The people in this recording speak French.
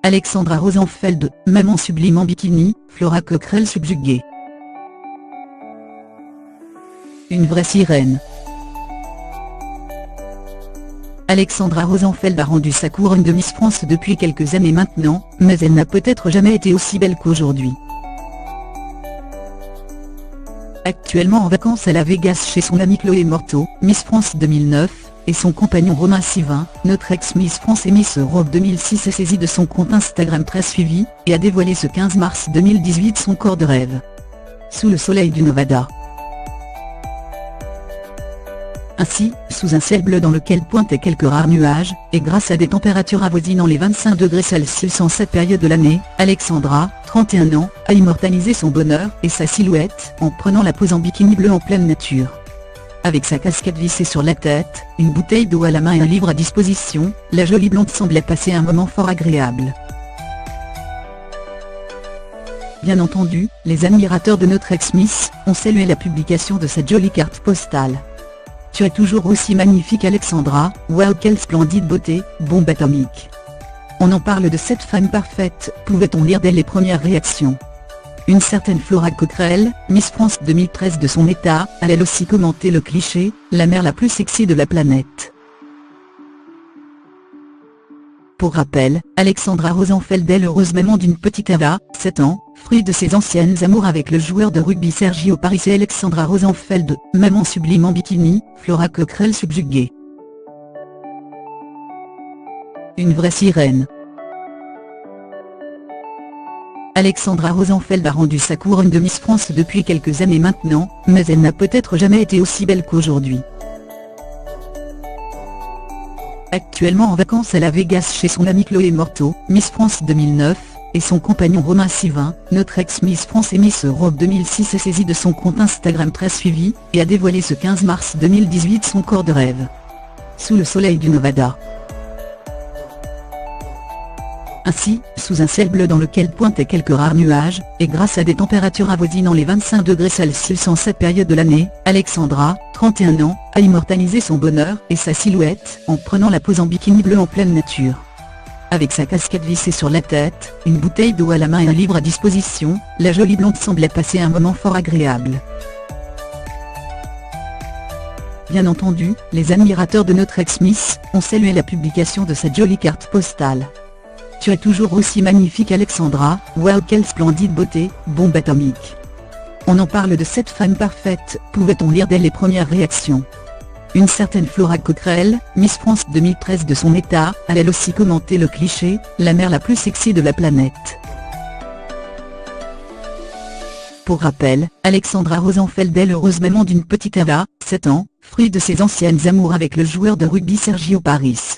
Alexandra Rosenfeld, maman sublime en bikini, Flora Coquerel subjuguée. Une vraie sirène. Alexandra Rosenfeld a rendu sa couronne de Miss France depuis quelques années maintenant, mais elle n'a peut-être jamais été aussi belle qu'aujourd'hui. Actuellement en vacances à la Vegas chez son amie Chloé Morteau, Miss France 2009, et son compagnon Romain Sivin, notre ex-Miss France et Miss Europe 2006 est saisi de son compte Instagram très suivi, et a dévoilé ce 15 mars 2018 son corps de rêve. Sous le soleil du Nevada. Ainsi, sous un ciel bleu dans lequel pointaient quelques rares nuages, et grâce à des températures avoisinant les 25 degrés Celsius en cette période de l'année, Alexandra, 31 ans, a immortalisé son bonheur et sa silhouette en prenant la pose en bikini bleu en pleine nature. Avec sa casquette vissée sur la tête, une bouteille d'eau à la main et un livre à disposition, la jolie blonde semblait passer un moment fort agréable. Bien entendu, les admirateurs de notre ex-Miss ont salué la publication de cette jolie carte postale. Tu es toujours aussi magnifique Alexandra, waouh quelle splendide beauté, bombe atomique. On en parle de cette femme parfaite, pouvait-on lire dès les premières réactions. Une certaine Flora Coquerel, Miss France 2013 de son état, a elle aussi commenté le cliché, la mère la plus sexy de la planète. Pour rappel, Alexandra Rosenfeld est l'heureuse maman d'une petite Ava, 7 ans, fruit de ses anciennes amours avec le joueur de rugby Sergio Paris et Alexandra Rosenfeld, maman sublime en bikini, Flora Coquerel subjuguée. Une vraie sirène. Alexandra Rosenfeld a rendu sa couronne de Miss France depuis quelques années maintenant, mais elle n'a peut-être jamais été aussi belle qu'aujourd'hui. Actuellement en vacances à la Vegas chez son amie Chloé Morteau, Miss France 2009, et son compagnon Romain Sivin, notre ex-Miss France et Miss Europe 2006 est saisi de son compte Instagram très suivi, et a dévoilé ce 15 mars 2018 son corps de rêve. Sous le soleil du Nevada. Ainsi, sous un ciel bleu dans lequel pointaient quelques rares nuages, et grâce à des températures avoisinant les 25 degrés Celsius en cette période de l'année, Alexandra, 31 ans, a immortalisé son bonheur et sa silhouette en prenant la pose en bikini bleu en pleine nature. Avec sa casquette vissée sur la tête, une bouteille d'eau à la main et un livre à disposition, la jolie blonde semblait passer un moment fort agréable. Bien entendu, les admirateurs de notre ex-Miss ont salué la publication de cette jolie carte postale. Tu es toujours aussi magnifique Alexandra, waouh quelle splendide beauté, bombe atomique. On en parle de cette femme parfaite, pouvait-on lire dès les premières réactions. Une certaine Flora Coquerel, Miss France 2013 de son état, a elle aussi commenté le cliché, la mère la plus sexy de la planète. Pour rappel, Alexandra Rosenfeld est l'heureuse maman d'une petite Ava, 7 ans, fruit de ses anciennes amours avec le joueur de rugby Sergio Paris.